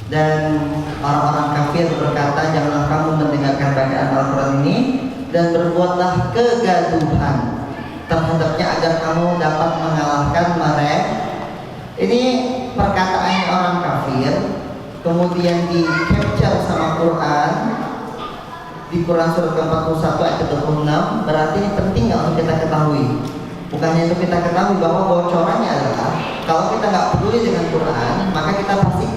Dan orang-orang kafir berkata, janganlah kamu mendengarkan bacaan Al-Quran ini dan berbuatlah kegaduhan terhadapnya agar kamu dapat mengalahkan mereka. Ini perkataan orang kafir, kemudian di capture sama Quran di Quran surat ke-41 ayat ke-26. Berarti ini penting nggak untuk kita ketahui? Bukannya untuk kita ketahui bahwa bocorannya adalah kalau kita nggak peduli dengan Quran, maka kita pasti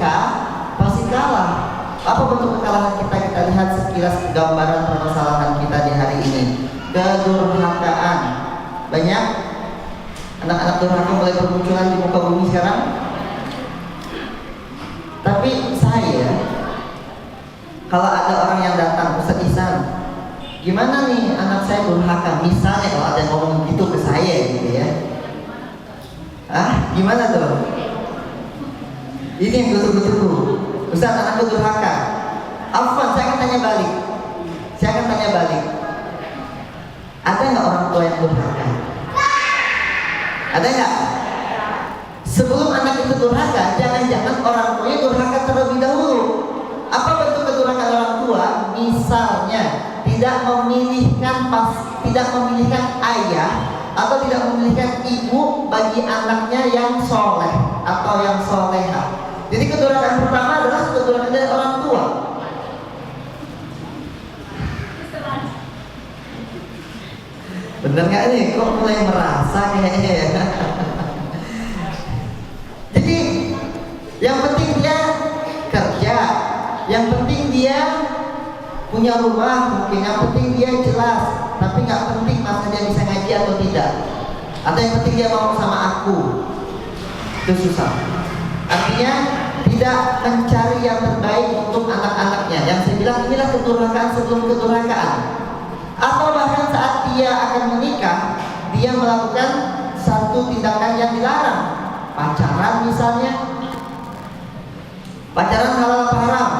kalah. Apa bentuk kekalahan kita? Kita lihat sekilas gambaran permasalahan kita di hari ini. Kedurhakaan. Banyak anak-anak durhaka mulai bermunculan di muka bumi sekarang. Tapi saya, kalau ada orang yang datang, Ustaz Ihsan, gimana nih anak saya durhaka? Misalnya kalau ada yang ngomong gitu ke saya gitu ya, gimana tuh? Ini yang gue tunggu-tunggu. Ustaz, anakku durhaka. Afwan, saya akan tanya balik. Ada nggak orang tua yang durhaka? Ada nggak? Sebelum anak itu durhaka, jangan-jangan orang tuanya durhaka terlebih dahulu. Apa bentuk kedurhakaan orang tua? Misalnya tidak memilihkan ayah atau tidak memilihkan ibu bagi anaknya yang soleh atau yang soleha. Jadi kedurhakaan pertama adalah kedurhakaan dari orang tua. Bener nggak nih? Kok mulai merasa kayaknya ya? Jadi yang penting dia kerja, yang penting dia punya rumah, mungkin yang penting dia jelas, tapi nggak penting masa dia bisa ngaji atau tidak. Atau yang penting dia mau sama aku. Itu susah. Artinya tidak mencari yang terbaik untuk anak-anaknya. Yang saya bilang inilah kedurhakaan sebelum kedurhakaan. Atau bahkan saat dia akan menikah, dia melakukan satu tindakan yang dilarang. Pacaran misalnya. Pacaran halal apa haram?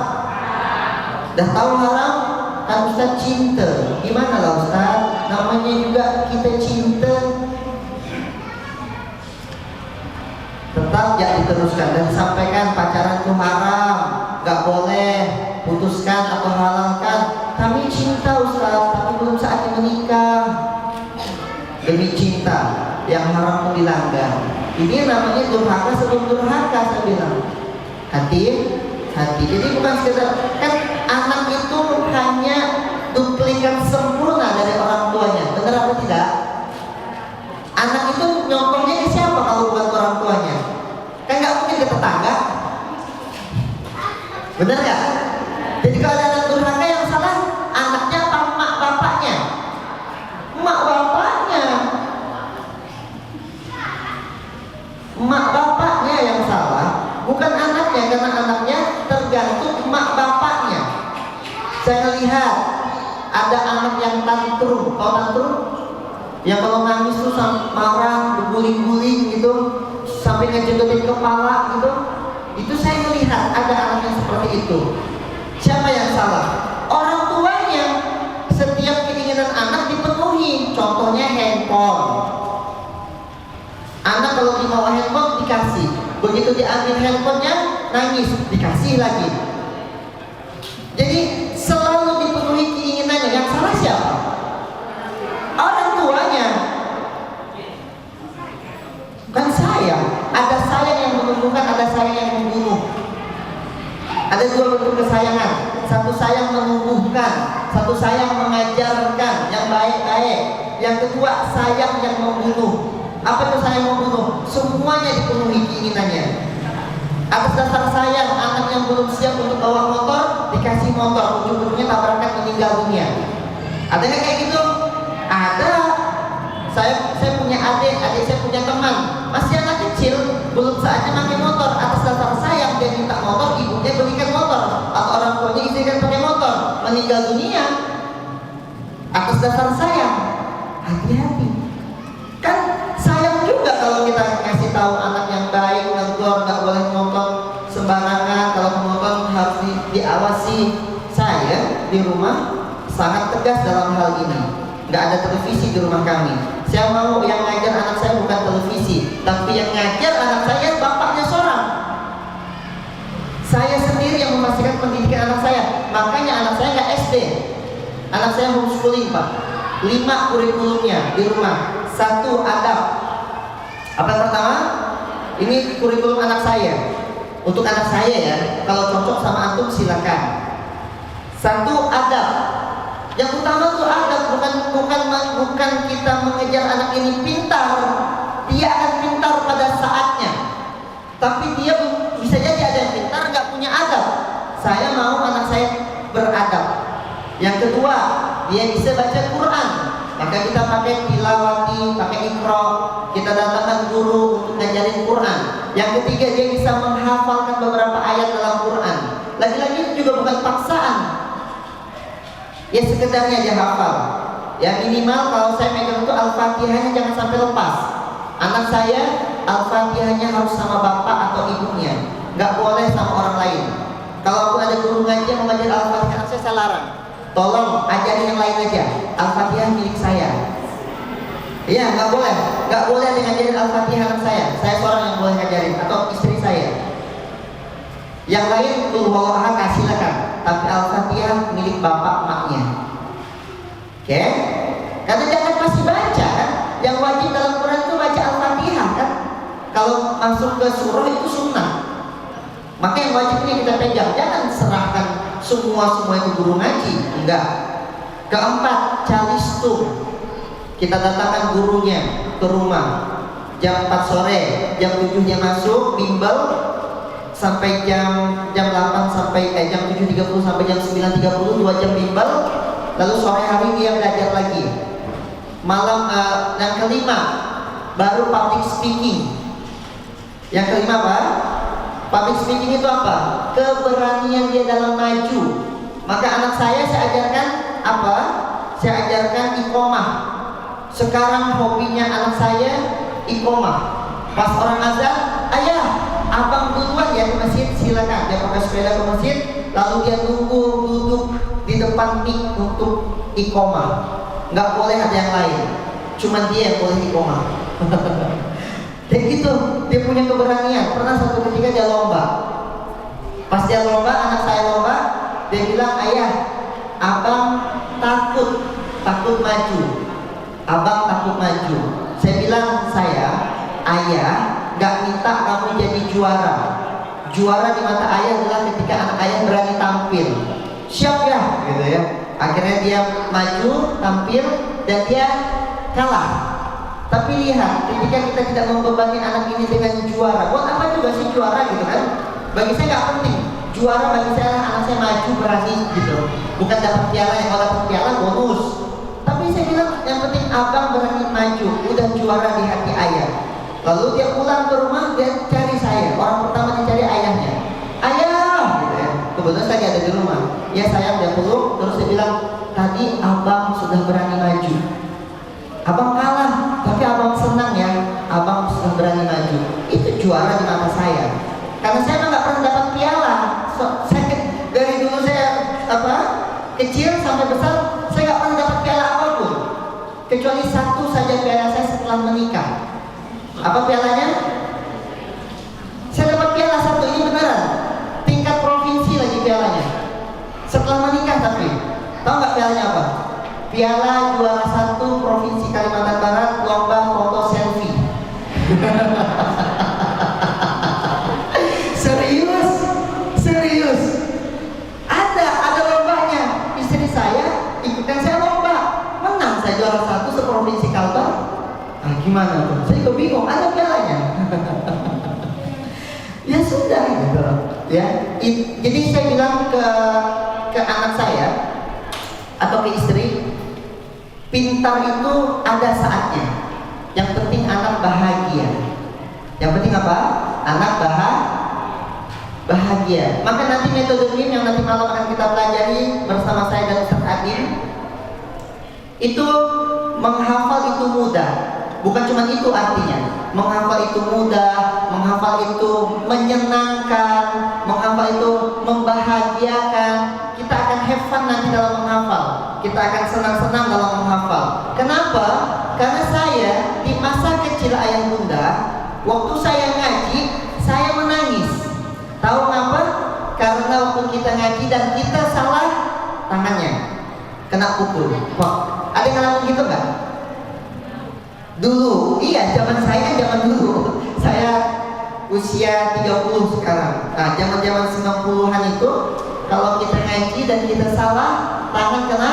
Dah tahu haram? Kan Ustaz cinta. Gimana lah Ustaz? Namanya juga kita cinta. Tetap ya diteruskan dan sampaikan pacaran itu haram, gak boleh, putuskan atau halalkan. Kami cinta Ustaz, tapi belum saatnya menikah. Demi cinta, yang haram pun dilanggar. Ini namanya durhaka sebelum durhaka, saya bilang. Hati. Jadi bukan sekedar, kan anak itu hanya duplikat sempurna dari orang tuanya. Benar apa tidak? Anak itu nyontohnya ke siapa kalau bukan ke orang tuanya? Kan nggak mungkin ke tetangga. Benar nggak? Jadi kalau ada anak durhaka yang salah, anaknya apa emak bapaknya? Emak bapaknya. Emak bapaknya yang salah, bukan anaknya, karena anaknya tergantung emak bapaknya. Saya lihat ada anak yang tantrum. Kalau tantrum? Yang kalau nangis tuh marah, berguling-guling gitu, sampai ngejedotin kepala gitu. Itu saya melihat ada anak yang seperti itu. Siapa yang salah? Orang tuanya. Setiap keinginan anak dipenuhi. Contohnya handphone. Anak kalau mau handphone dikasih. Begitu diambil handphonenya, nangis, dikasih lagi. Jadi selalu dipenuhi keinginannya. Yang salah siapa? Orang tuanya. Bukan saya. Ada sayang yang menumbuhkan, ada sayang yang membunuh. Ada dua bentuk kesayangan. Satu sayang menumbuhkan, satu sayang mengajarkan yang baik-baik. Yang kedua sayang yang membunuh. Apa itu sayang membunuh? Semuanya dipenuhi keinginannya. Atas dasar sayang, anak yang belum siap untuk bawa motor dikasih motor, ujung-ujungnya tabrakan meninggal dunia. Ada nggak kayak gitu? Ada. Saya punya adik saya punya teman, masih anak kecil, belum saatnya pakai motor. Atas dasar sayang dia minta motor, ibunya belikan motor, atau orang tuanya izinkan pakai motor, meninggal dunia. Atas dasar sayang. Hati-hati. Kan sayang juga kalau kita kasih tahu anak yang baik, negor, nggak boleh nonton sembarangan, kalau menonton harus diawasi. Saya di rumah sangat tegas dalam hal ini. Nggak ada televisi di rumah kami. Saya mau yang ngajar anak saya bukan televisi, tapi yang ngajar anak saya bapaknya seorang. Saya sendiri yang memastikan pendidikan anak saya. Makanya anak saya nggak SD, anak saya homeschooling Pak. 5 kurikulumnya di rumah. 1 adab. Apa yang pertama? Ini kurikulum anak saya. Untuk anak saya ya. Kalau cocok sama antum silakan. 1 adab. Yang utama tuh adab, bukan kita mengejar anak ini pintar. Dia akan pintar pada saatnya. Tapi dia bisa jadi ada yang pintar nggak punya adab. Saya mau anak saya beradab. Yang kedua, dia bisa baca Quran. Maka kita pakai tilawati, pakai ikro. Kita datangkan guru untuk ngajarin Quran. Yang ketiga, dia bisa menghafalkan beberapa ayat dalam Quran. Lagi-lagi itu juga bukan paksaan. Ya sekedarnya dia hafal. Ya minimal kalau saya megang itu Al-Fatihahnya jangan sampai lepas. Anak saya Al-Fatihahnya harus sama bapak atau ibunya, nggak boleh sama orang lain. Kalau aku ada guru ngaji yang mengajar Al-Fatihah, saya larang. Tolong ajarin yang lain aja. Al-Fatihah milik saya. Iya, nggak boleh ada yang ngajarin Al-Fatihah anak saya. Saya seorang yang boleh ngajarin atau istri saya. Yang lain Qul huwallahu ahad silakan, tapi Al-Fatihah milik bapak maknya. Oke? Karena jangan pasti baca kan. Yang wajib dalam Quran itu baca Al-Fatihah kan. Kalau masuk ke surah itu sunnah. Maka yang wajib ini kita pegang. Jangan serahkan semua itu guru ngaji. Enggak. Keempat, calistung. Kita datangkan gurunya ke rumah. Jam 4 sore, jam 7 dia masuk bimbel sampai jam 8 sampai jam 7.30 sampai jam 9.30, 2 jam bimbel. Lalu sore hari dia belajar lagi. Malam yang kelima baru public speaking. Yang kelima apa? Public speaking itu apa? Keberanian dia dalam maju. Maka anak saya ajarkan apa? Saya ajarkan iqomah. Sekarang hobinya anak saya iqomah. Pas orang azan, ayah, abang duluan ya ke masjid, silakan. Dia pakai sepeda ke masjid, lalu dia tunggu duduk di depan mik untuk iqomah. Nggak boleh ada yang lain, cuma dia yang boleh iqomah. Dan gitu, dia punya keberanian. Pernah satu ketika dia lomba. Pas dia lomba, anak saya lomba, dia bilang, ayah, abang takut maju. Abang takut maju. Saya bilang, ayah nggak minta kamu jadi juara. Juara di mata ayah adalah ketika anak ayah berani tampil. Siap ya, gitu ya. Akhirnya dia maju, tampil, dan dia kalah. Tapi lihat, ketika kita tidak membebani anak ini dengan juara, buat apa juga sih juara gitu kan? Bagi saya nggak penting. Juara bagi saya anak saya maju berani gitu. Bukan dapat piala, yang kalau dapat piala bonus. Tapi saya bilang yang penting abang berani maju, udah juara di hati ayah. Lalu dia pulang ke rumah, dia cari saya. Orang pertama dicari ayahnya. Ayah, gitu ya. Kebetulan saya ada di rumah. Ya sayang, dia peluk, terus dia bilang, tadi abang sudah berani maju. Abang kalah, tapi abang senang ya. Abang sudah berani maju. Itu juara di mata saya. Karena saya memang nggak pernah dapat piala. Dari dulu saya kecil sampai besar, saya nggak pernah dapat piala apapun. Kecuali satu saja piala saya setelah menikah. Apa pialanya? Saya dapat piala satu, ini beneran. Tingkat provinsi lagi pialanya. Setelah menikah tapi, tahu nggak pialanya apa? Piala juara 1 Provinsi Kalimantan Barat lomba foto selfie. Serius. Ada lombanya. Istri saya ikutan saya lomba, menang saya juara 1 seprovinsi Kalbar. Nah, gimana tuh? Saya juga bingung. Ada pialanya. Ya sudah gitu. Ya. Jadi saya bilang ke anak saya atau ke istri, pintar itu ada saatnya. Yang penting anak bahagia. Yang penting apa? Anak bahagia. Maka nanti metode MIM yang nanti malam akan kita pelajari bersama saya dan Ustaz Adin, itu menghafal itu mudah. Bukan cuma itu artinya. Menghafal itu mudah, menghafal itu menyenangkan, menghafal itu membahagiakan. Kita akan have fun nanti dalam menghafal. kita akan senang-senang dalam menghafal. Kenapa? Karena saya di masa kecil ayah bunda, waktu saya ngaji, saya menangis. Tahu kenapa? Karena waktu kita ngaji dan kita salah tangannya, kena pukul. Wah, ada yang ngalamin gitu nggak? Dulu, iya, zaman saya zaman dulu. Saya usia 30 sekarang. Nah, zaman-zaman 90-an itu kalau kita ngaji dan kita salah, tangan kena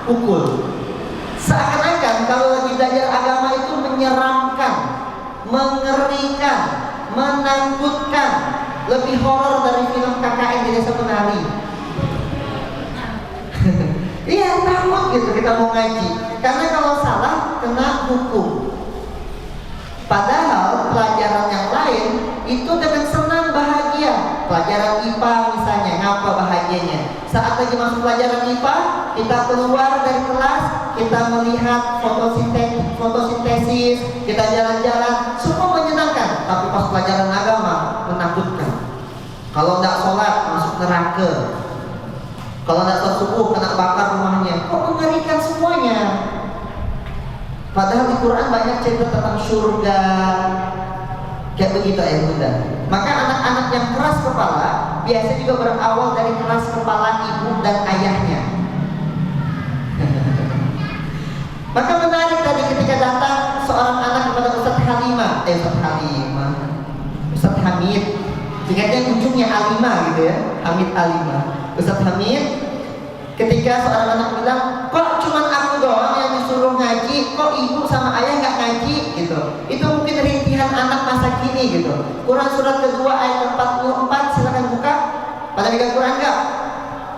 pukul. Seakan-akan kalau lagi belajar agama itu menyeramkan, mengerikan, menakutkan, lebih horor dari film KKN di Desa Penari. Iya, takut gitu kita mau ngaji, karena kalau salah kena hukum. Padahal pelajaran yang lain itu dengan senang bahagia. Pelajaran IPA misalnya, ngapa bahagianya? Saat lagi masuk pelajaran IPA, kita keluar dari kelas, kita melihat fotosintesis, kita jalan-jalan, semua menyenangkan. Tapi pas pelajaran agama menakutkan. Kalau tidak sholat masuk neraka, kalau tidak sholat subuh kena bakar rumahnya. Kok mengerikan semuanya? Padahal di Quran banyak cerita tentang surga, kayak begitu ya bunda. Maka anak-anak yang keras kepala biasa juga berawal dari keras kepala ibu dan ayahnya. Maka menarik tadi ketika datang seorang anak kepada Ustadz Hamid, singkatnya ujungnya Alimah gitu ya, Hamid Alimah. Ustadz Hamid, ketika seorang anak bilang, kok cuman aku doang yang disuruh ngaji, kok ibu sama ayah nggak ngaji gitu. Itu mungkin rintihan anak masa kini gitu. Quran surat kedua ayat 44, silakan buka. Pada megang Quran nggak?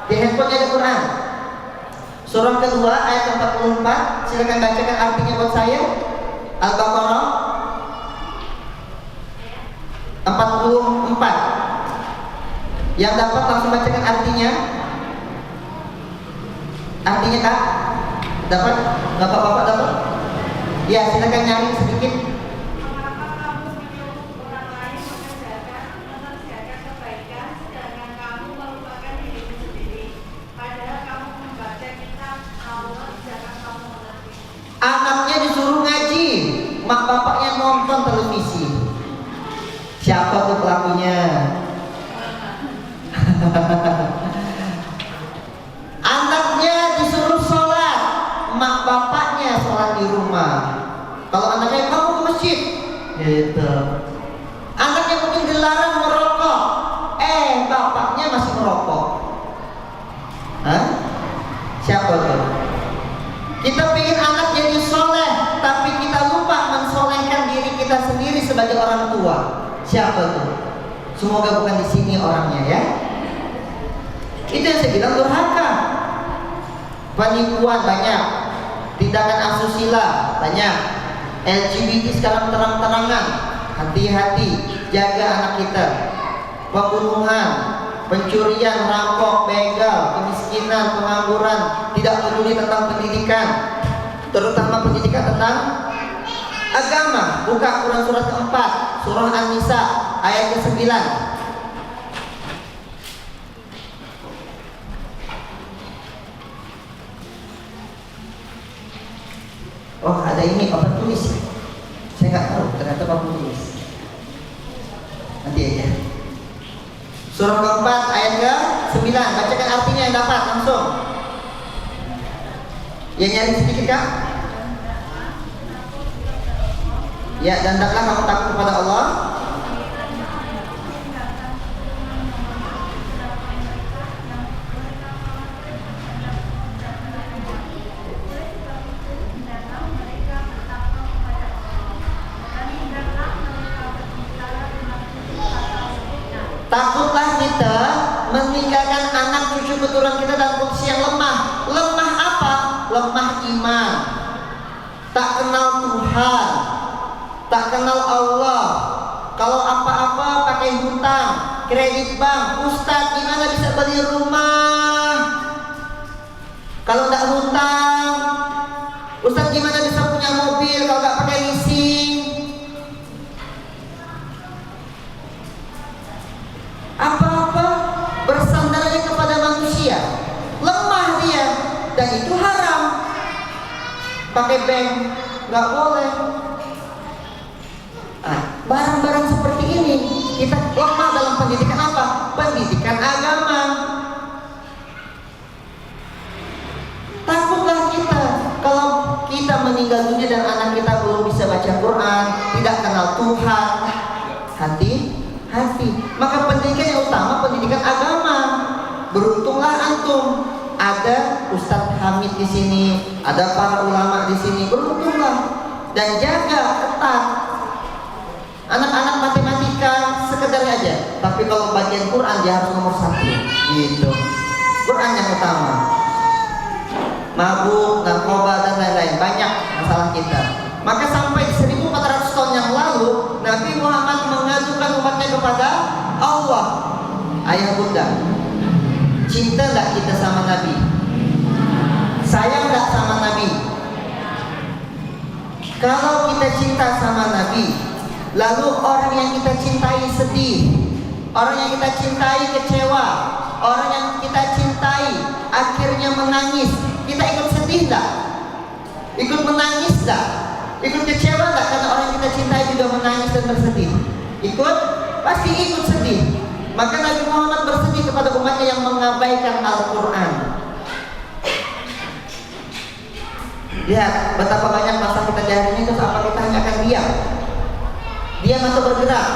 Di handphonenya ada Quran. Surah kedua ayat 44, silakan bacakan artinya buat saya. Al-Baqarah 44. Yang dapat langsung bacakan artinya. Artinya kak? Dapat? Bapak-bapak dapat? Ya, silakan nyari sedikit. Anaknya disuruh ngaji, mak bapaknya nonton televisi. Siapa tuh pelakunya? Anaknya disuruh sholat, mak bapaknya sholat di rumah. Kalau anaknya kamu ke masjid, gitu. Anaknya mungkin dilarang merokok, bapaknya masih merokok. Hah? Siapa tuh? Kita ingin anak jadi soleh, tapi kita lupa mensolehkan diri kita sendiri sebagai orang tua. Siapa tuh? Semoga bukan di sini orangnya ya. Itu yang saya bilang durhaka. Penipuan banyak, tindakan asusila banyak, LGBT sekarang terang-terangan. Hati-hati, jaga anak kita. Pembunuhan, pencurian, rampok, begal, kemiskinan, pengangguran, tidak peduli tentang pendidikan, terutama pendidikan tentang agama. Buka Quran surat keempat, surah An-Nisa ayat ke-9. Oh, ada ini apa tulis? Saya nggak tahu, ternyata apa tulis. Nanti aja. Surah keempat ayat ke-9. Bacakan artinya yang dapat langsung. Yang nyari sedikit kak? Ya, dan hendaklah kamu takut kepada Allah. Takutlah kita meninggalkan anak cucu keturunan kita dalam kondisi yang lemah. Lemah apa? Lemah iman, tak kenal Tuhan, tak kenal Allah. Kalau apa-apa pakai hutang, kredit bank. Ustadz, gimana bisa beli rumah kalau tidak hutang? Ustadz, gimana bisa punya mobil kalau nggak pakai leasing? Apa-apa bersandarnya kepada manusia, lemah dia, dan itu harus bank, nggak boleh. Nah, barang-barang seperti ini kita lemah dalam pendidikan apa? Pendidikan agama. Takutlah kita kalau kita meninggal dunia dan anak kita belum bisa baca Quran, tidak kenal Tuhan. Hati-hati. Maka pendidikan yang utama pendidikan agama. Beruntunglah antum, ada Ustadz Hamid di sini, ada para ulama di sini. Beruntunglah dan jaga ketat. Anak-anak matematika sekedar aja, tapi kalau bagian Quran dia harus nomor 1. Gitu. Quran yang utama. Mabuk, narkoba dan lain-lain, banyak masalah kita. Maka sampai 1400 tahun yang lalu Nabi Muhammad mengajukan umatnya kepada Allah. Ayah bunda, cinta enggak kita sama Nabi? Sayang enggak sama Nabi? Kalau kita cinta sama Nabi, lalu orang yang kita cintai sedih, orang yang kita cintai kecewa, orang yang kita cintai akhirnya menangis, kita ikut sedih enggak? Ikut menangis enggak? Ikut kecewa enggak karena orang yang kita cintai juga menangis dan bersedih? Ikut? Pasti ikut sedih. Maka Nabi Muhammad bersedih kepada umatnya yang mengabaikan Al-Quran. Lihat betapa banyak masa kita di hari ini, terus apa kita hanya akan diam? Diam atau bergerak?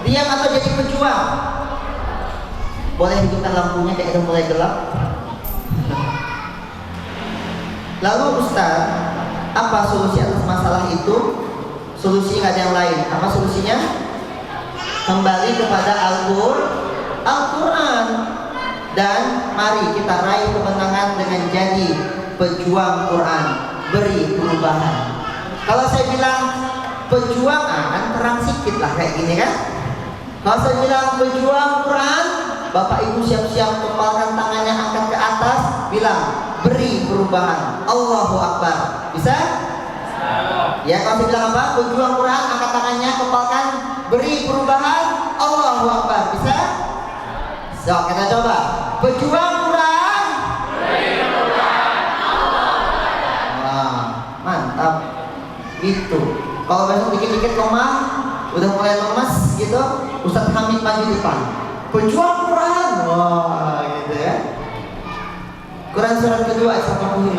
Diam atau jadi pejuang? Boleh hidupkan lampunya kayak udah mulai gelap. Lalu Ustaz, apa solusi atas masalah itu? Solusi nggak ada yang lain. Apa solusinya? Kembali kepada Al-Quran. Dan mari kita raih kemenangan dengan jadi pejuang Quran. Beri perubahan. Kalau saya bilang pejuang, kan terang sedikit lah kayak gini kan. Kalau saya bilang pejuang Quran, Bapak Ibu siap-siap kepalkan tangannya, angkat ke atas, bilang beri perubahan. Allahu Akbar. Bisa? Ya, kalau saya bilang apa? Pejuang Quran, angkat tangannya, kepalkan, beri perubahan. Allahu Akbar. Bisa? So, kita coba. Pejuang Quran, beri perubahan. Allahu Akbar. Wah, mantap. Gitu. Kalau besok dikit-dikit lemah, udah mulai lemas gitu, Ustadz Hamid maju depan. Pejuang Quran. Wah, gitu ya. Quran surat kedua ayat 85.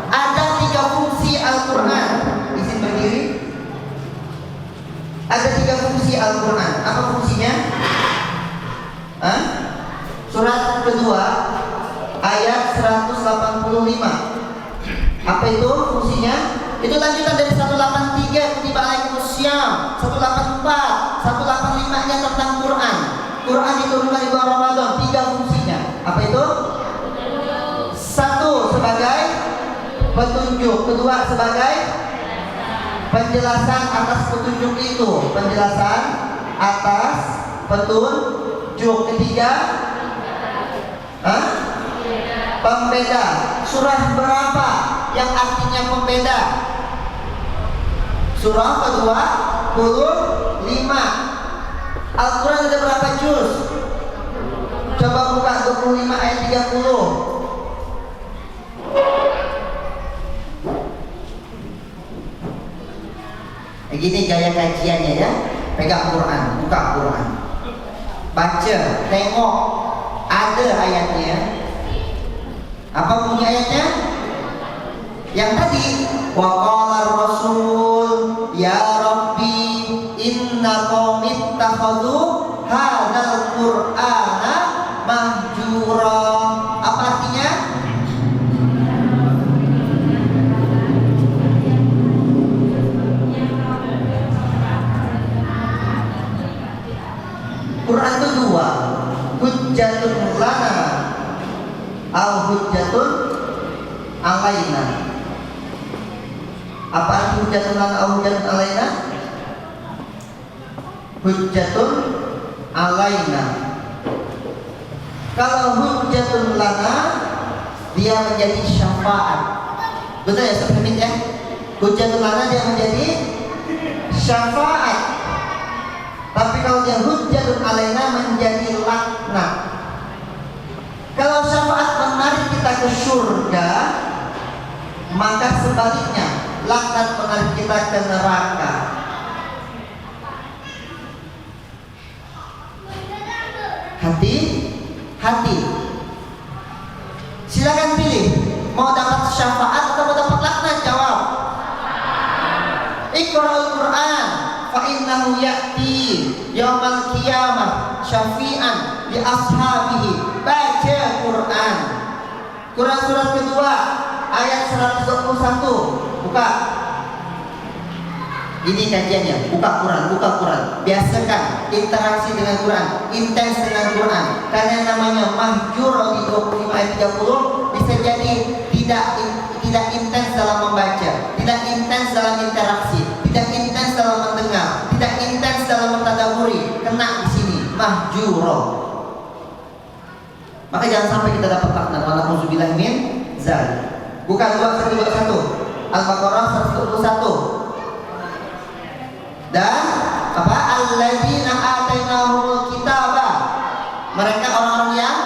Ada 3 fungsi Al-Quran. Izin berdiri. Ada 3 fungsi Al-Quran. Apa fungsinya? Surat kedua ayat 185. Apa itu fungsinya? Itu lanjutan dari 183 kutiba alaikumussyam, 184, 185 nya tentang Quran. Quran diturunkan di bulan Ramadan. 3 fungsinya. Apa itu? 1 sebagai petunjuk, kedua sebagai penjelasan atas petunjuk itu, penjelasan atas petunjuk, ketiga pembeda. Surah berapa yang artinya pembeda? Surah ke-25. Al-Quran ada berapa juz? Coba buka 25 ayat 30. Gini gaya kajiannya ya. Pegang Quran, buka Quran, baca, tengok, ada ayatnya. Apa bunyi ayatnya? Yang tadi, wa qala rasul ya rabbi inna qaumi ittakhadhu hadzal qur'ana mahjura. Apa artinya? Quran itu 2, hujjatun lana au hujjatun alaina. Apa arti hujjatun lana au hujjatun alaina? Hujjatun alaina. Kalau hujjatun lana, dia menjadi syafaat. Betul ya Ustaz Hamid ya? Hujjatun lana dia menjadi syafaat. Tapi kalau dia hujjatun alaina menjadi laknat. Kalau syafaat menarik kita ke surga, maka sebaliknya laknat menarik kita ke neraka. Hati. Silakan pilih, mau dapat syafaat atau mau dapat laknat? Jawab. Iqra'ul Qur'an fa innahu ya'ti yaumal qiyamah syafi'an li ashabihi. Baca Quran. Quran surat kedua ayat 121. Buka. Ini kajiannya, buka Quran. Biasakan interaksi dengan Quran, intens dengan Quran. Karena yang namanya mahjur di 25 ayat 30 bisa jadi tidak intens dalam membaca, tidak intens dalam interaksi, tidak intens dalam mendengar, tidak intens dalam mentadaburi. Kena di sini mahjur. Maka jangan sampai kita dapat laknat. Wa na'udzubillahi min dzalik. Buka 21 Al-Baqarah 121. Dan apa? Alladzina atainahumul kitaba. Mereka orang-orang yang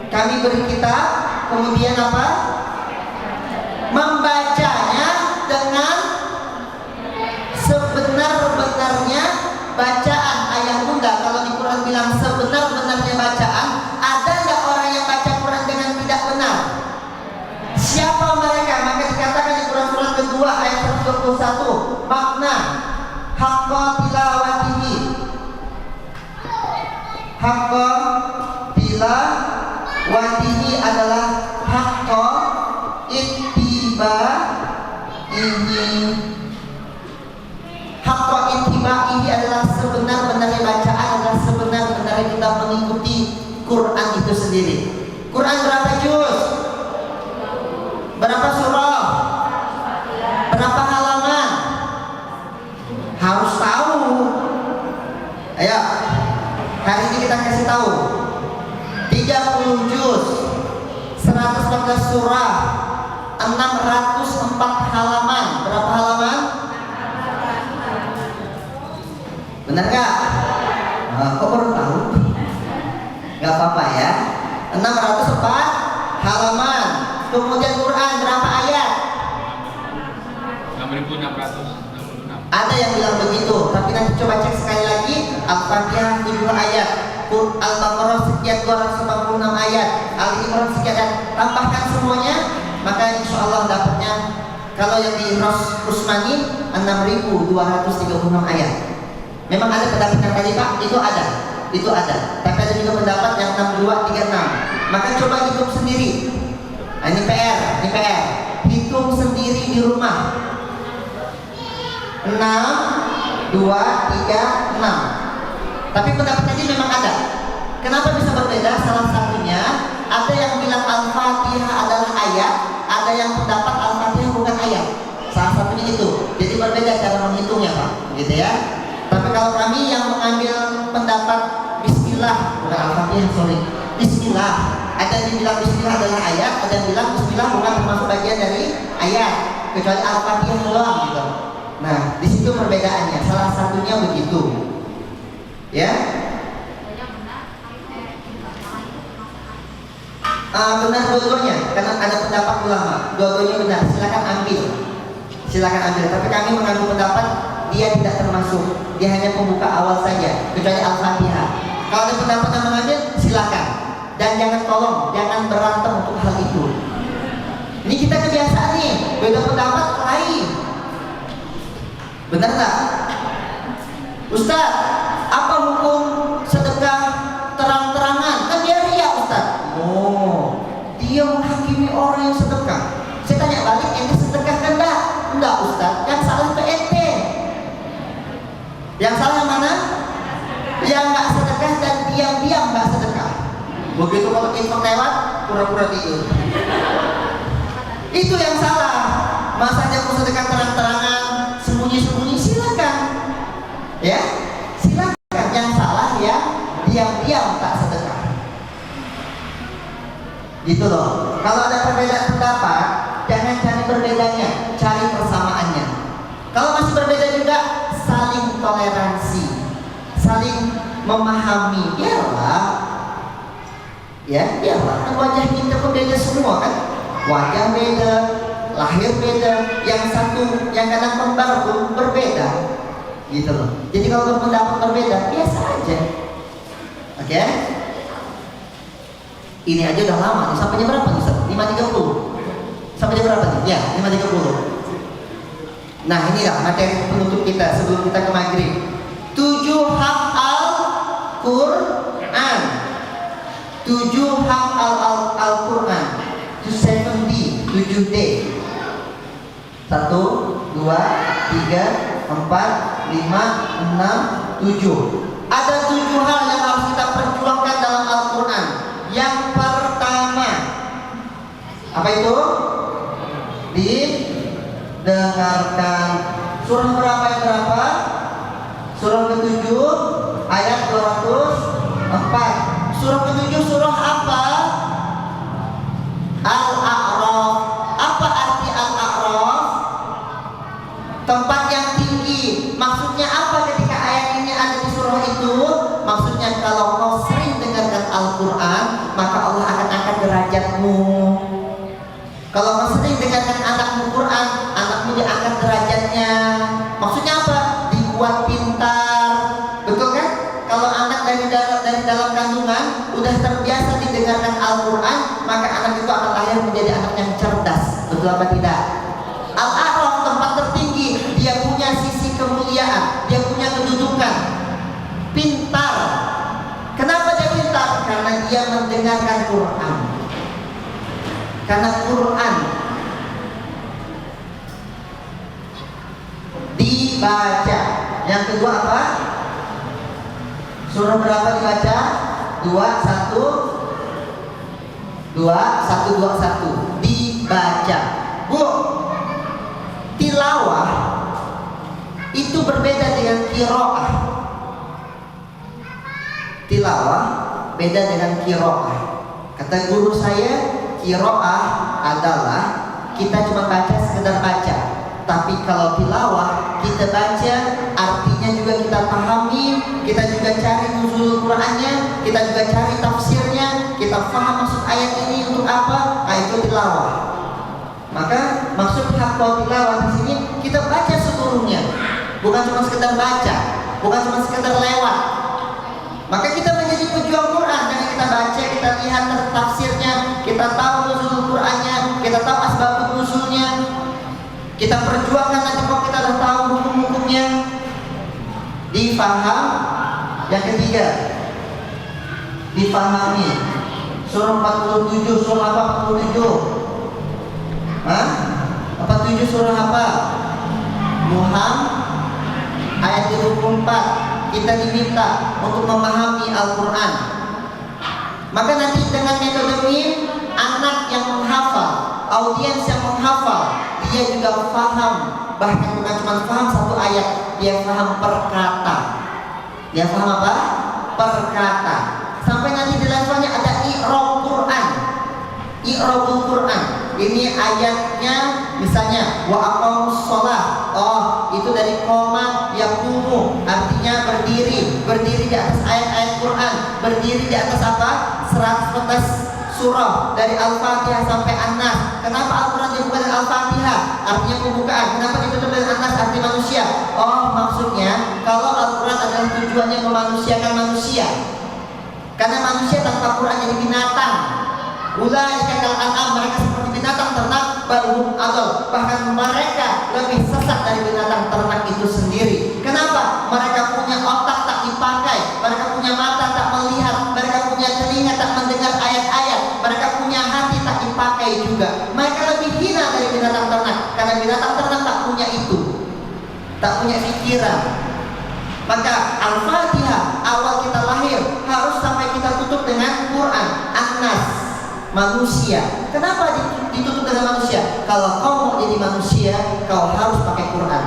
kami beri kitab, kemudian apa? Membacanya dengan sebenar-benarnya bacaan. Ayah bunda, kalau di Quran bilang sebenar-benarnya bacaan, ada nggak orang yang baca Quran dengan tidak benar? Siapa mereka? Maka dikatakan di Quran surat kedua ayat 121, makna haqqa tilawatihi. Haqqa tilawatihi adalah haqqa ittibaihi. Haqqa ittibaihi adalah sebenar-benarnya bacaan, adalah sebenar-benarnya kita mengikuti Quran itu sendiri. Quran berapa juz? Berapa surah? Berapa halaman? Harus tahu. Ayo, hari ini kita kasih tahu. 30 juz, 114 surah, 604 halaman. Berapa halaman? Benar gak? Kok baru tahu? Gak apa-apa ya. 604 halaman. Kemudian Quran berapa ayat? 6.666. Ada yang bilang begitu, tapi nanti coba cek sekali lagi. Al-Fatihah 7 ayat, Al-Baqarah sekian 296 ayat, Al-Imran sekian. Tambahkan semuanya, maka insya Allah dapatnya. Kalau yang di Rusmani 6.236 ayat. Memang ada pendapat yang tadi Pak, itu ada. Tapi ada juga pendapat yang 6236. Maka coba hitung sendiri. Nah, ini PR. Hitung sendiri di rumah. 6, 2, 3, 6. Tapi pendapat tadi memang ada. Kenapa bisa berbeda? Salah satunya ada yang bilang Al-Fatihah adalah ayat, ada yang pendapat Al-Fatihah bukan ayat. Salah satunya itu. Jadi berbeda cara menghitungnya Pak, gitu ya. Tapi kalau kami yang mengambil pendapat Bismillah, bukan Al-Fatihah, sorry, Bismillah. Ada yang bilang Bismillah adalah ayat, ada yang bilang Bismillah bukan termasuk bagian dari ayat, kecuali Al-Fatihah doang gitu. Nah, di situ perbedaannya. Salah satunya begitu, ya. Benar dua-duanya, karena ada pendapat ulama, dua-duanya benar. Silakan ambil. Tapi kami mengambil pendapat dia tidak termasuk, dia hanya pembuka awal saja, kecuali Al-Fatihah. Kalau ada pendapat yang mengambil, silakan. Dan jangan berantem untuk hal itu. Ini kita kebiasaan nih, beda pendapat lain. Benar nggak? Ustaz, apa hukum sedekah terang-terangan? Kan dia riya Ustaz. Oh, dia menghakimi orang yang sedekah. Saya tanya balik, ente sedekah kan enggak? Enggak Ustaz, yang salah itu ente. Yang salah yang mana? Yang nggak sedekah dan diam-diam nggak sedekah. Begitu kalau infak lewat, pura-pura tidur. Itu yang salah. Masa dia mau sedekah terang-terangan, sembunyi-sembunyi, silakan. Ya, silakan. Yang salah ya diam-diam tak sedekah. Gitu loh. Kalau ada perbedaan pendapat, jangan cari berbedanya, cari persamaannya. Kalau masih berbeda juga, saling toleransi, saling memahami. Biarlah, kan wajah kita pun beda semua kan. Wajah beda, lahir beda, yang satu yang kadang kembar pun berbeda, gitu loh. Jadi kalau pendapat berbeda biasa aja. Oke? Ini aja udah lama nih, sampai jam berapa nih Ustaz? 5.30. Sampai jam berapa nih? Ya, 5.30. Nah, inilah materi penutup kita sebelum kita ke maghrib. 7 hak Al-Quran. 7 hak Al-Quran. 7D. 7D. 1, 2, 3, 4, 5, 6, 7. Ada 7 hal yang harus kita perjuangkan dalam Al-Quran. Yang pertama, apa itu? Dengarkan. Surah berapa yang berapa? Surah ke-7 ayat 204. Surah ke-7 surah apa? Al-A'raf. Apa arti Al-A'raf? Tempat yang tinggi. Maksudnya apa ketika ayat ini ada di surah itu? Maksudnya kalau kau sering dengarkan Al-Quran, maka Allah akan angkat derajatmu. Kalau kau sering dengarkan anakmu Quran, anakmu diangkat derajatnya. Maksudnya apa? Dibuat pintar. Betul kan? Kalau anak dari dalam kandungan udah terbiasa didengarkan Al-Quran, maka anak itu akan lahir menjadi anak yang cerdas. Betul apa tidak? Al-A'raf tempat tertinggi, dia punya sisi kemuliaan, dia punya kedudukan. Pintar. Kenapa dia pintar? Karena dia mendengarkan Quran. Karena Quran dibaca. Yang kedua apa? Surah berapa dibaca? 21 dibaca. Bu, tilawah itu berbeda dengan qiraah. Tilawah beda dengan qiraah. Kata guru saya, qiraah adalah kita cuma baca sekedar baca. Tapi kalau tilawah kita baca, artinya juga kita pahami, kita juga cari nuzul Qur'annya, kita juga cari tafsirnya, kita paham maksud ayat ini untuk apa. Nah, itu tilawah. Maka maksud hakul tilawah di sini kita baca seluruhnya, bukan cuma sekedar baca, bukan cuma sekedar lewat. Maka kita menjadi pejuang Quran dengan kita baca, kita lihat tafsirnya, kita tahu nuzul Qur'annya, kita tahu asbab nuzulnya, kita perjuangkan nanti kalau kita sudah tahu hukum-hukumnya, difaham. Yang ketiga, difahami. Surah 47, surah apa 47? Hah? 47 surah apa? Muhammad ayat 24. Kita diminta untuk memahami Al-Quran. Maka nanti dengan metode MIM, anak yang menghafal, audiens yang menghafal, dia juga paham. Bahkan bukan cuma paham satu ayat, dia paham perkata. Dia paham apa? Perkata. Sampai nanti di levelnya ada i'rab Quran. I'rabul Quran. Ini ayatnya misalnya wa aqamus shalah. Oh, itu dari koma yaqumu, artinya berdiri. Berdiri di atas ayat-ayat Quran. Berdiri di atas apa? 114 surah dari Al-Fatihah sampai An-Nas. Kenapa Al-Quran dibuka dengan Al-Fatihah? Artinya pembukaan. Kenapa ditutup dengan An-Nas? Arti manusia. Oh, maksudnya kalau Al-Quran adalah tujuannya memanusiakan manusia. Karena manusia tanpa Quran jadi binatang. Ulaika kal an'am, mereka seperti binatang ternak, balhum adol. Bahkan mereka lebih sesat dari binatang ternak itu sendiri. Kenapa? Mereka punya otak tak dipakai, mereka punya mata tak melihat, mereka punya telinga tak mendengar ayat-ayat, mereka punya hati tak dipakai juga. Mereka lebih hina dari binatang ternak, karena binatang ternak tak punya itu, tak punya pikiran. Maka Al-Fatihah awal kita lahir harus sampai kita tutup dengan Quran. An-Nas, manusia. Kenapa ditutup dengan manusia? Kalau kau mau jadi manusia, kau harus pakai Quran.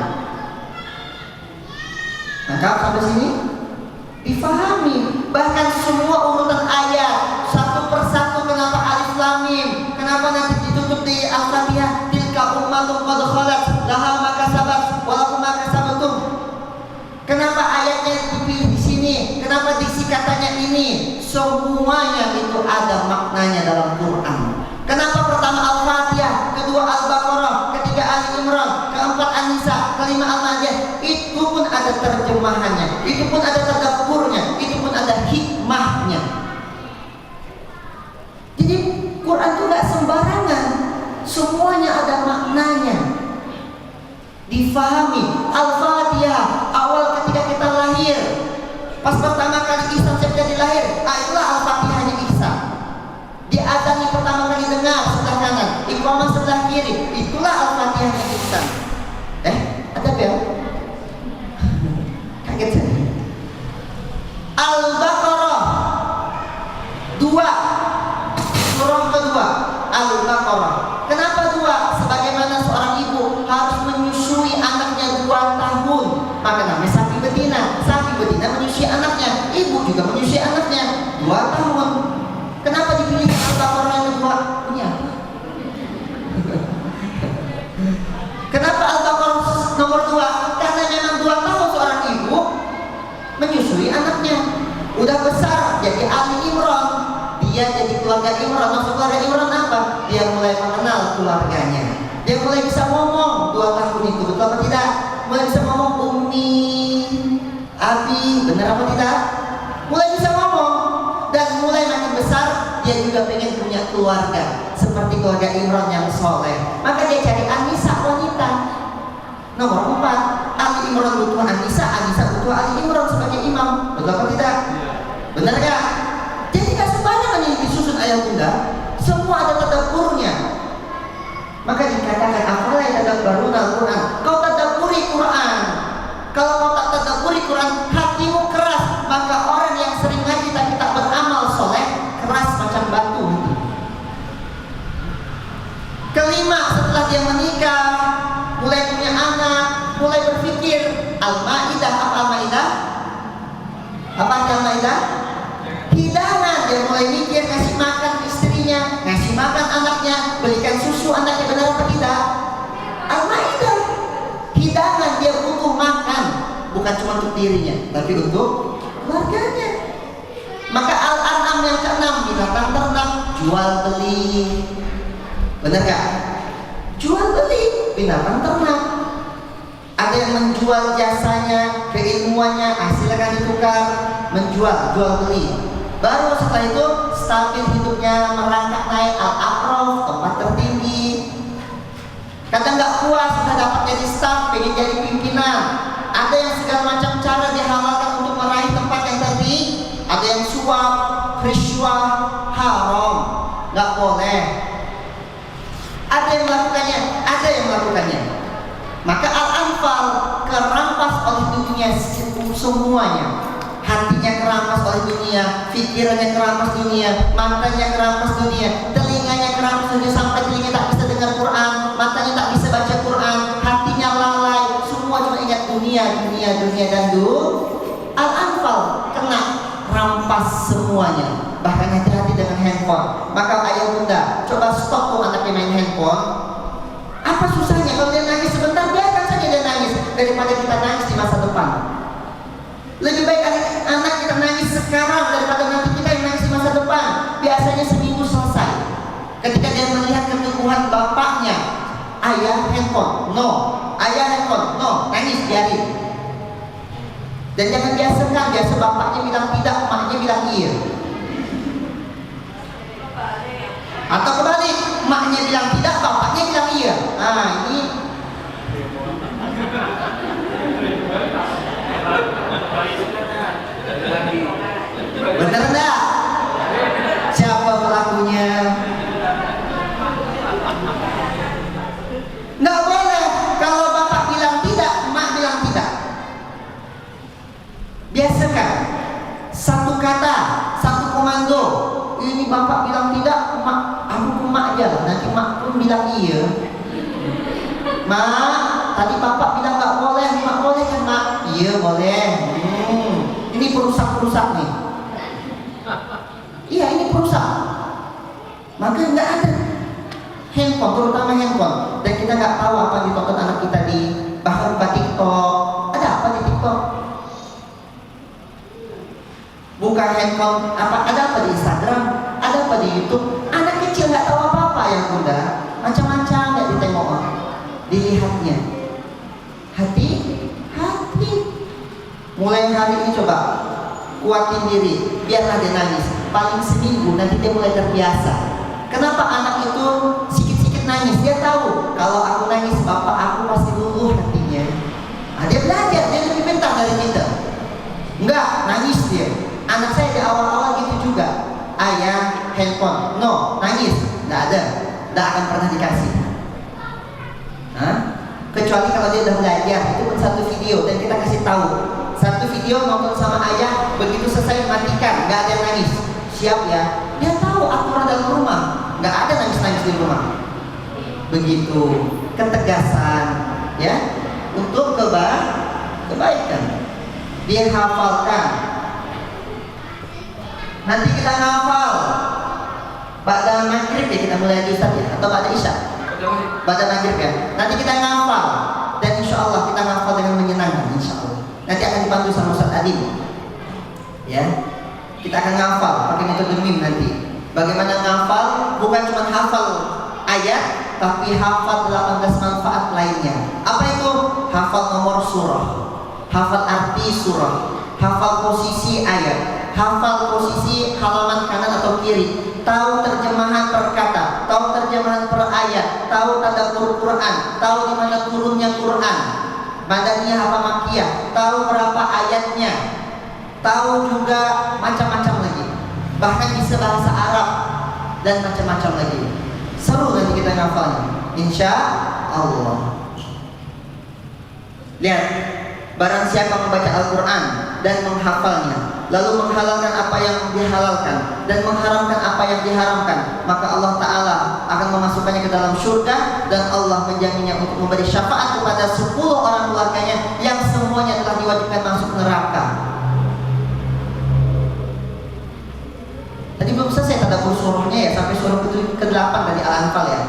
Maka sampai sini difahami. Bahkan semua urutan ayat satu persatu. Kenapa alif lam mim? Kenapa nanti ditutup di Al-Fatihah? Tilka ummatun qad khalat laha ma kasabat wa lakum ma kasabatum. Kenapa ayatnya dipilih di sini? Kenapa diksi katanya ini? Semuanya itu ada maknanya dalam Quran. Kenapa pertama Al-Fatihah, kedua Al-Baqarah, ada terjemahannya, itu pun ada tadabburnya, itu pun ada hikmahnya. Jadi Quran itu gak sembarangan, semuanya ada maknanya. Difahami. Al-Fatihah awal ketika kita lahir, pas pertama kali Isa jadi lahir, itulah Al-Fatihahnya Isa. Diadzani pertama kali dengar sebelah kanan, iqamah sebelah kiri, itulah Al-Fatihahnya Isa. Ada bel? Kaget saya. Al-Baqarah 2, surah kedua Al-Baqarah. Kenapa 2? Sebagaimana seorang ibu harus menyusui anaknya 2 tahun, maka namanya sapi betina. Sapi betina menyusui anaknya, ibu juga menyusui anaknya 2 tahun. Kenapa dipilih Al-Baqarah yang kedua? Ini apa? Kenapa Al-Baqarah nomor 2? Karena memang 2 tahun seorang ibu menyusui anaknya. Udah besar jadi Ali Imran, dia jadi keluarga Imran. Maksud keluarga Imran apa? Dia mulai mengenal keluarganya. Dia mulai bisa ngomong 2 tahun itu, betul apa tidak? Mulai bisa ngomong Ummi, Abi, benar apa tidak? Mulai bisa ngomong. Dan mulai makin besar, dia juga pengen punya keluarga seperti keluarga Imran yang soleh. Maka dia cari Anisa, wanita. Nomor 4, Ali Imran butuh Anisa, Anisa butuh Ali Imran sebagai imam. Betul apa tidak? Benar gak? Jadi gak sembarangan ini disusun ayat bunda. Semua ada tadabburnya. Maka dikatakan afala yatadabbaruna al-Quran. Kau tadabburi Quran. Kalau kau tak tadabburi Quran, hatimu keras, maka orang yang sering ngaji tapi tak beramal soleh, keras macam batu. Kelima, setelah dia menikah, mulai punya anak, mulai berpikir. Al-Maidah, apa Al-Maidah? Apa Al-Maidah? Hidangan. Dia mulai mikir, ngasih makan istrinya, ngasih makan anaknya, belikan susu anaknya, benar apa tidak? Al-Maidah. Hidangan, dia butuh makan, bukan cuma untuk dirinya, tapi untuk keluarganya. Maka Al-An'am yang ke-6, binatang ternak, jual beli. Benar gak? Jual beli binatang ternak. Ada yang menjual jasanya, keilmuannya, silakan ditukar, menjual, jual beli. Baru setelah itu stabil hidupnya, merangkak naik al-aqraf, tempat tertinggi. Kadang nggak puas sudah dapat jadi staf, pengen jadi pimpinan. Ada yang segala macam cara dihalalkan untuk meraih tempat yang tertinggi. Ada yang suap, rishwah, haram, nggak boleh. Ada yang melakukannya, ada yang melakukannya. Maka Al-Anfal kerampas oleh dunia semuanya. Hatinya kerampas oleh dunia, pikirannya kerampas dunia, matanya kerampas dunia, telinganya kerampas dunia, sampai telinga tak bisa dengar Quran, matanya tak bisa baca Quran, hatinya lalai, semua cuma ingat dunia, dunia, dunia dan Al-Anfal kena rampas semuanya. Bahkan hati-hati dengan handphone. Maka ayah bunda, coba stop tuh anaknya main handphone. Apa susahnya kalau dia nangis sebentar, biarkan saja dia nangis, daripada kita nangis di masa depan. Lebih baik anak kita nangis sekarang daripada nanti kita yang nangis di masa depan. Biasanya seminggu selesai. Ketika dia melihat keteguhan bapaknya, ayah handphone, no, ayah handphone, no, nangis biarin. Dan jangan biasakan, biasa bapaknya bilang tidak, emaknya bilang iya. Atau kebalik, emaknya bilang tidak, bapaknya bilang iya. Nah ini bener enggak? Siapa pelakunya? Nggak boleh. Kalau bapak bilang tidak, emak bilang tidak. Biasakan satu kata, satu komando. Ini bapak bilang tidak, emak, aku emak aja lah. Nanti emak pun bilang iya. Mak, tadi bapak bilang nggak boleh, emak boleh kan mak? Iya boleh. Ini perusak nih. Iya ini perusak. Maka nggak ada handphone, terutama handphone. Dan kita nggak tahu apa ditonton anak kita di bahkan di TikTok. Ada apa di TikTok? Buka handphone, ada apa di Instagram? Ada apa di YouTube? Anak kecil nggak tahu apa-apa yang bunda. Macam-macam nggak ditengok, dilihatnya. Hati. Mulai hari ini coba kuatin diri, biarlah dia nangis. Paling seminggu nanti dia mulai terbiasa. Kenapa anak itu sedikit-sedikit nangis? Dia tahu kalau aku nangis bapak aku pasti luluh hatinya. Nah, dia belajar, dia lebih pintar dari kita. Enggak, nangis dia. Anak saya di awal-awal gitu juga. Ayah, handphone, no, nangis, enggak ada, enggak akan pernah dikasih. Hah? Kecuali kalau dia udah belajar, itu pun satu video dan kita kasih tahu. Satu video nonton sama ayah, begitu selesai matikan, nggak ada yang nangis. Siap ya? Dia tahu aturan dalam rumah, nggak ada nangis-nangis di rumah. Begitu ketegasan, ya, untuk kebaikan. Dia hafalkan. Nanti kita ngafal. Pada maghrib ya kita mulai di Ustaz ya, atau pada isya? Pada maghrib ya. Nanti kita ngafal dan insya Allah kita ngafal dengan menyenangkan, insya Allah. Nanti akan dibantu sama Ustaz Adil. Ya, kita akan ngafal pakai metode mim nanti. Bagaimana ngafal? Bukan cuma hafal ayat, tapi hafal 18 manfaat lainnya. Apa itu? Hafal nomor surah, hafal arti surah, hafal posisi ayat, hafal posisi halaman kanan atau kiri, tahu terjemahan per kata, tahu terjemahan per ayat, tahu tadabbur Quran, tahu di mana turunnya Quran, Madaniyah apa Makkiyah, tahu berapa ayatnya, tahu juga macam-macam lagi, bahkan bisa bahasa Arab dan macam-macam lagi. Seru nanti kita ngafalnya, insya Allah. Lihat, barang siapa membaca Al-Quran dan menghafalnya, lalu menghalalkan apa yang dihalalkan dan mengharamkan apa yang diharamkan, maka Allah Ta'ala akan memasukkannya ke dalam surga dan Allah menjaminnya untuk memberi syafaat kepada 10 orang keluarganya yang semuanya telah diwajibkan masuk neraka. Tadi belum selesai tadabbur surahnya ya, sampai surah ke-8 dari Al-Anfal ya.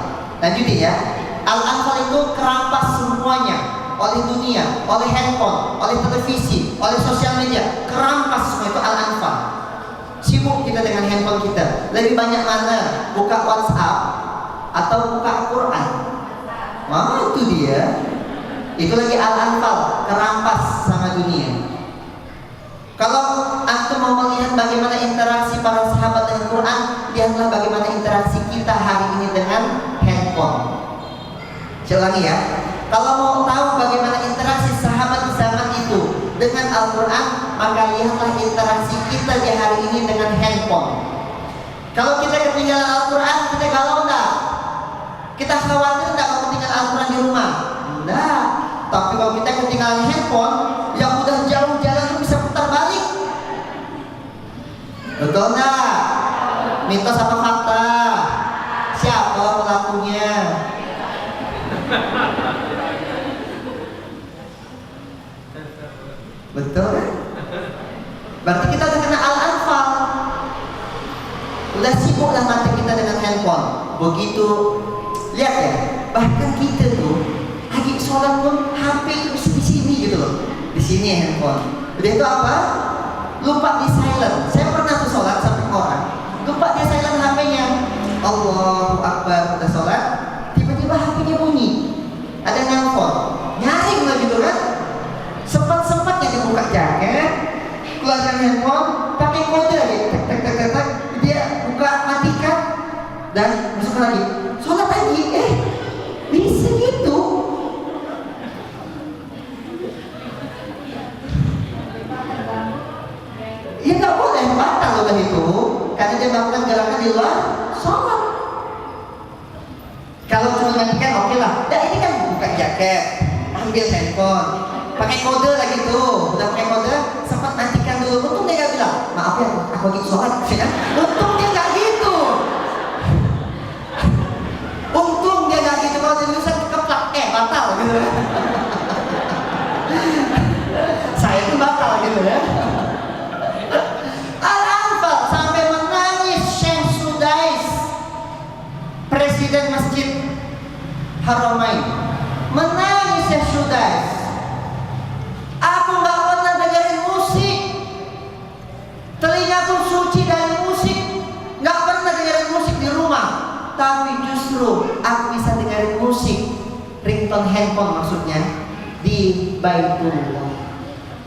Lanjutin ya. Al-Anfal itu kerampas semuanya, oleh dunia, oleh handphone, oleh televisi, oleh sosial media, kerampas semua itu Al-Anfal. Sibuk kita dengan handphone kita. Lebih banyak mana buka WhatsApp atau buka Quran? Wah, itu dia. Itu lagi Al-Anfal, kerampas sama dunia. Kalau antum mau melihat bagaimana interaksi para sahabat dengan Quran, lihatlah bagaimana interaksi kita hari ini dengan handphone. Saya ulangi ya. Kalau mau tahu bagaimana interaksi sahabat di zaman itu dengan Al-Quran, maka lihatlah interaksi kita di hari ini dengan handphone. Kalau kita ketinggalan Al-Quran, kita galau enggak? Kita khawatir enggak kalau ketinggalan Al-Quran di rumah? Enggak. Tapi kalau kita ketinggalan handphone, yang udah jauh jalan itu bisa putar balik. Betul enggak? Mitos apa fakta? Siapa pelakunya? Betul kan? Berarti kita udah kena Al-Anfal. Udah sibuk lah mata kita dengan handphone. Begitu, lihat ya, bahkan kita tuh lagi sholat pun HP itu di sini gitu loh. Di sini handphone. Udah itu apa? Lupa di silent. Saya pernah tuh sholat sampai orang lupa dia silent HP-nya. Allahu Akbar, udah sholat, tiba-tiba HP-nya bunyi. Ada nelpon, nyaring lah gitu kan. Sempat-sempatnya dibuka jaket, keluarkan handphone, pakai kode lagi, tek, dia buka matikan dan masuk lagi, sholat lagi, bisa gitu. Ya nggak boleh, batal udah itu, karena dia melakukan gerakan di luar sholat. Kalau cuma matikan oke lah. Nah ini kan buka jaket, ambil handphone, pakai kode lagi tuh, udah pakai kode, sempat matikan dulu. Untung dia nggak bilang, maaf ya, aku lagi sholat, ya. Untung dia nggak gitu. Untung dia nggak gitu. Kalau dia bisa keplak, batal gitu. Saya tuh batal gitu ya. Al-Anfal sampai menangis Syekh Sudais, Presiden Masjid Haramain, menangis Syekh Sudais. Aku nggak pernah dengerin musik, telingaku suci dari musik, nggak pernah dengerin musik di rumah. Tapi justru aku bisa dengerin musik, ringtone handphone maksudnya, di Baitullah.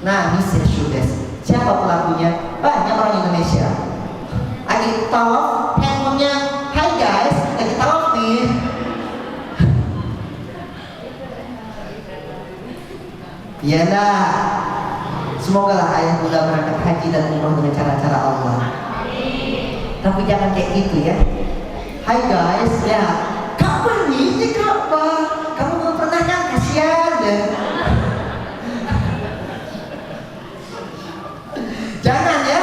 Nah, Mr. Sudes. Siapa pelakunya? Banyak orang Indonesia. Lagi tawaf, handphonenya, "Hai guys, lagi tawaf nih." Iyalah. Semoga lah ayah bunda berangkat haji dan umroh dengan cara-cara Allah. Tapi jangan kayak gitu ya. "Hai guys, ya, kapan nih ini kapan? Kamu belum pernah kan? Kasihan deh." Jangan ya.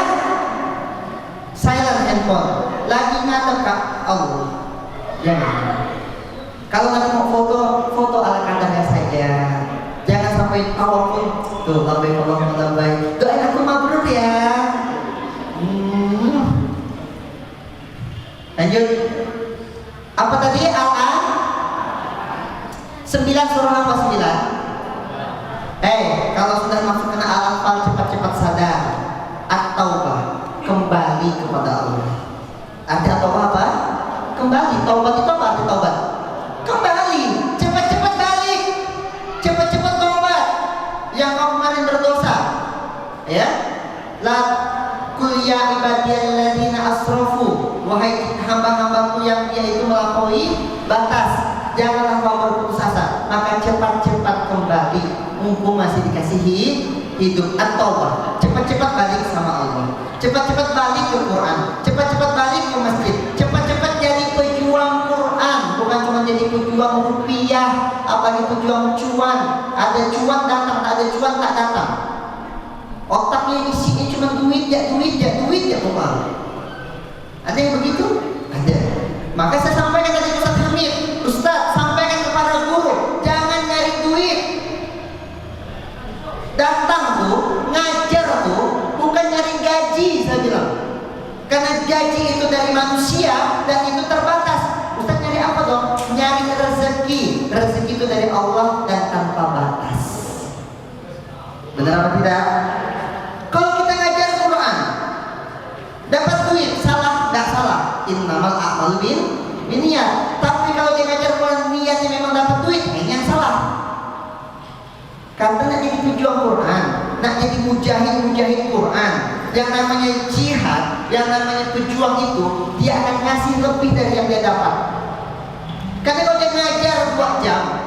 Silent handphone. Lagi ngadep Kak Allah. Jangan. Kalau nggak mau foto ala kadarnya saja. Jangan sampai pun tuh labbaik Allahumma labbaik. Doain aku mabrur ya. Lanjut. Apa tadi? Al-An 9 surah apa 9? Kalau sudah masuk kena Al-Anfal cepat-cepat sadar. At-Taubah, kembali kepada Allah. Ada taubat apa? Kembali. Taubat itu apa arti taubat? Kembali. Cepat-cepat balik. Cepat-cepat taubat. Yang kau kemarin berdosa, ya. La kul ya ibadiyalladzina asrafu, wahai hamba-hambaku yang dia itu melampaui batas, janganlah kau berputus asa, maka cepat-cepat kembali mumpung masih dikasihi hidup. At-Taubah, cepat-cepat balik sama Allah, cepat-cepat balik ke Quran, cepat-cepat balik ke masjid, cepat-cepat jadi pejuang Quran, bukan cuma jadi pejuang rupiah, apalagi pejuang cuan. Ada cuan datang, tak ada cuan tak datang. Otaknya isinya cuma duit ya Bapak. Ada yang begitu? Ada. Maka saya sampaikan tadi Ustaz Hamid, Ustaz sampaikan kepada guru, jangan nyari duit. Datang tuh, ngajar tuh, bukan nyari gaji, saya bilang. Karena gaji itu dari manusia dan itu terbatas. Ustaz nyari apa dong? Nyari rezeki. Rezeki itu dari Allah dan tanpa batas. Benar apa tidak? Kalau kita ngajar Quran, dapat duit, salah? Nggak salah. Innamal a'malu binniyat. Tapi kalau dia ngajar Quran niatnya memang dapat duit, ini yang salah. Karena nak jadi pejuang Quran, nak jadi mujahid Quran, yang namanya jihad, yang namanya pejuang itu, dia akan ngasih lebih dari yang dia dapat. Karena kalau dia ngajar 2 jam,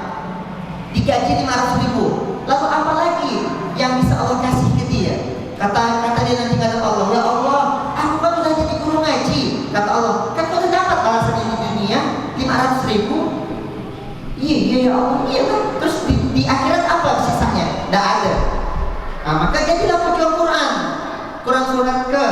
digaji 500.000, lalu apa lagi yang bisa Allah kasih ke dia? Kata dia nanti kata Allah, ya Allah, aku kan udah jadi guru ngaji. Kata Allah, kan kau udah dapat balasan ini di dunia 500.000. Iya ya Allah, iya kan. Terus di akhirat apa sisanya? Tidak ada. Nah, maka jadilah pejuang Quran. Quran surat ke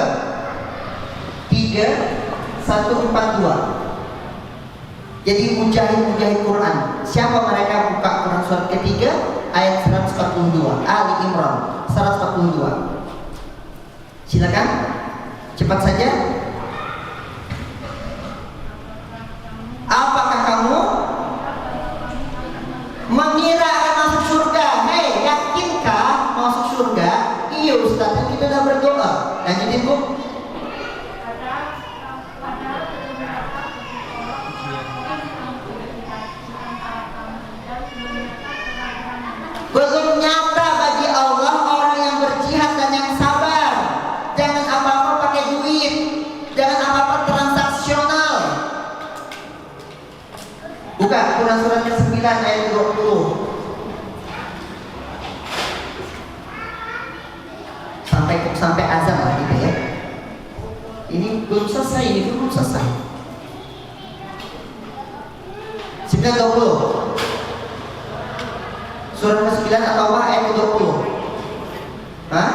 3142. Jadi mujahid Quran. Siapa mereka? Buka Quran surat ketiga ayat 142, Ali Imran 142. Silakan, cepat saja. Apakah kamu mengira akan masuk surga? Hei, yakinkah masuk surga? Iya Ustaz, kita sudah berdoa. Lanjutin Bu. Belum nyata bagi Allah orang yang berjihad dan yang sabar. Jangan apa-apa pakai duit, jangan apa-apa transaksional. Buka Quran surat ke-9 ayat 20. Sampai azan lah gitu ya. Ini belum selesai, ini belum selesai. 9:20. Surah ke-9 atau ayat ke-20. Hah?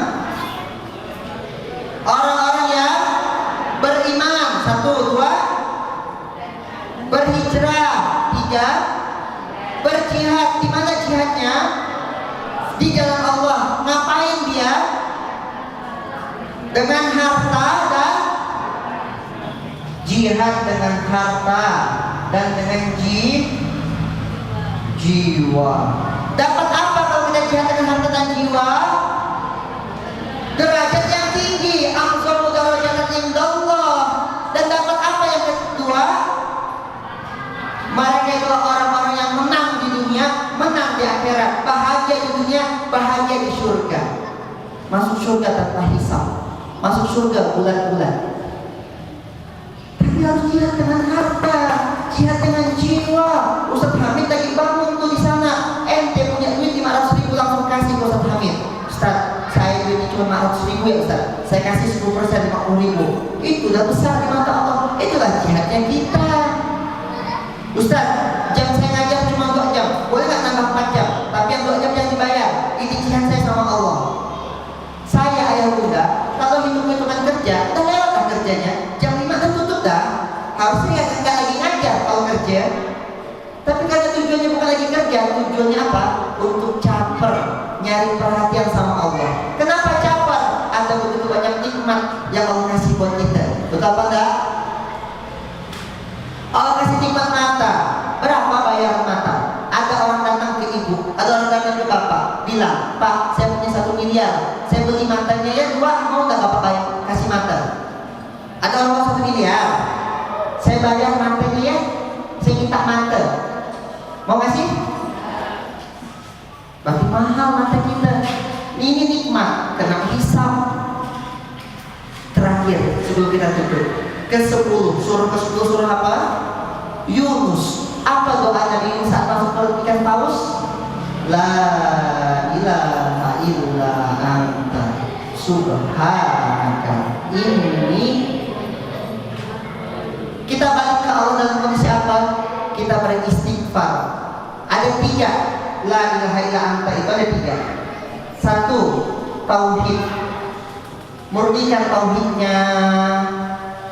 Orang-orang yang beriman, 1, 2, berhijrah, 3, berjihad. Di mana jihadnya? Di jalan Allah. Ngapain dia? Dengan harta dan jihad dengan harta dan dengan jiwa. Dapat apa kalau kita jihad dengan harta dan jiwa? Derajat yang tinggi, a'zamu darajatan indallah. Dan dapat apa yang kedua? Mereka adalah orang-orang yang menang di dunia, menang di akhirat, bahagia di dunia, bahagia di surga. masuk surga tanpa hisab, masuk surga bulan-bulan. Tapi harus jihad dengan harta, jihad dengan jiwa. Ustaz Hamid lagi bangun tuh di sana, ente punya duit 500.000 langsung kasih ke Ustaz Hamid. Ustaz, saya duitnya cuma 500.000 ya Ustaz, saya kasih 10% 50.000. Itu udah besar di mata Allah. Itulah jihadnya kita. Ustaz, jam saya ngajar cuma 2 jam, boleh nggak nambah 4 jam? Tapi yang 2 jam yang dibayar. Ini jihad saya sama Allah. Saya ayah muda, kalau hitung-hitungan kerja, udah lewat lah kerjanya. Jam 5 kan tutup dah. Harusnya nggak lagi ngajar kalau kerja. Tapi karena tujuannya bukan lagi kerja, tujuannya apa? Untuk caper, nyari perhatian sama Allah. Kenapa caper? Ada begitu banyak nikmat yang Allah kasih buat kita. Betul apa enggak? Allah kasih nikmat mata. Berapa bayaran mata? Ada orang datang ke ibu, ada orang datang ke bapak, bilang, Pak, saya punya 1 miliar, saya beli matanya ya 2, mau nggak bapak bayar kasih mata? Ada orang mau 1 miliar, saya bayar matanya ya, saya minta mata, mau kasih? Berarti mahal mata kita. Ini nikmat, kena hisab. Terakhir sebelum kita tutup, ke-10, surah ke-10 surah apa? Yunus. Apa doa Nabi Yunus saat masuk perut ikan paus? La ilaha illa anta subhanaka inni. Kita balik ke Allah dalam kondisi apa? Kita beristighfar. Ada 3. La ilaha illa anta itu ada 3. 1, tauhid. Murnikan tauhidnya.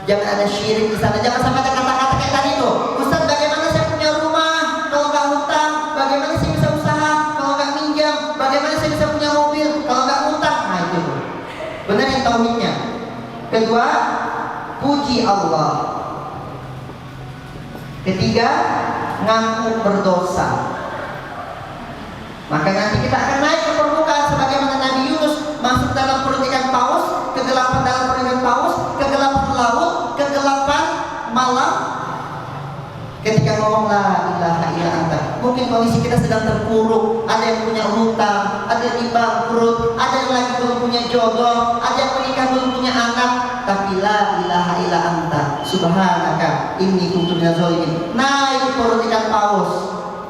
Jangan ada syirik di sana. Jangan sampai ada kata-kata kayak tadi itu. Ustaz, bagaimana saya punya rumah kalau nggak hutang? Bagaimana saya bisa usaha kalau nggak minjam? Bagaimana saya bisa punya mobil kalau nggak hutang? Nah itu benerin tauhidnya. Kedua, puji Allah. Ketiga, ngaku berdosa. Maka nanti kita akan naik ke permukaan sebagaimana Nabi Yunus masuk dalam perut ikan paus, kegelapan dalam perut ikan paus, kegelapan laut, kegelapan malam. Ketika ngomong la ilaha illa anta, mungkin kondisi kita sedang terpuruk, ada yang punya hutang, ada yang bangkrut, ada yang lagi belum punya jodoh, ada yang menikah belum punya anak, tapi la ilaha illa anta subhanaka inni kuntu minaz zalimin. Naik perut ikan paus,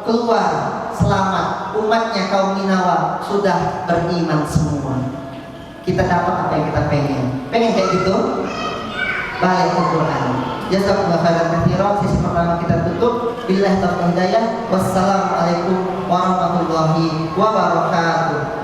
keluar selamat, umatnya kaum Ninawa sudah beriman semua. Kita dapat apa yang kita pengen kayak gitu. Balik ke Quran. Jazakumullah khairan katsiran. Sesi pertama kita tutup. Billahi taufiq hidayah. Wassalamualaikum warahmatullahi wabarakatuh.